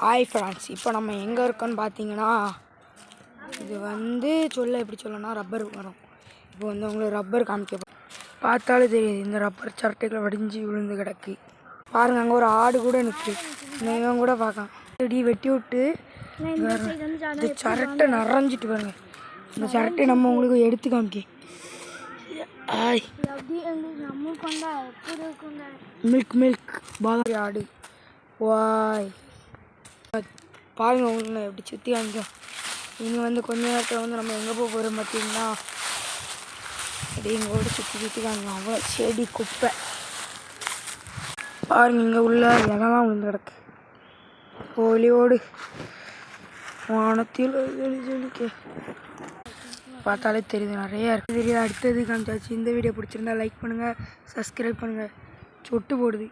Hi friends, இப்போ நம்ம எங்கே இருக்கோன்னு பார்த்தீங்கன்னா, இது எப்படி சொல்லணும்னா ரப்பர் மரம். இப்போ உங்களுக்கு ரப்பர் காமிக்க பார்த்தாலே தெரியுது. இந்த ரப்பர் சரட்டைகளை வடிஞ்சு விழுந்து கிடக்கு பாருங்கள். அங்கே ஒரு ஆடு கூட நிற்குது. இவன் கூட பார்க்கலாம். செடி வெட்டி விட்டு இந்த சரட்டை நிறைஞ்சிட்டு பாருங்க. இந்த சரட்டை நம்ம உங்களுக்கு எடுத்து காமிக்க. மில்க் பாலாரி ஆடு. வாய் பாருங்க, உங்களுக்கு எப்படி சுற்றி காமிக்கும். இனி கொஞ்ச நேரத்தில் நம்ம எங்கே போக போகிறோம் பார்த்தீங்கன்னா, அப்படி எங்களோட சுற்றி காமிக்கும். அவ்வளோ செடி குப்பை பாருங்க. இங்கே உள்ள இடம்லாம் விழுந்து கிடக்கு. கோழியோடு வானத்தில் பார்த்தாலே தெரியுது, நிறையா இருக்குது. தெரியுது. அடுத்தது காமிச்சாச்சு. இந்த வீடியோ பிடிச்சிருந்தா லைக் பண்ணுங்கள், சப்ஸ்கிரைப் பண்ணுங்கள். சொட்டு போடுது.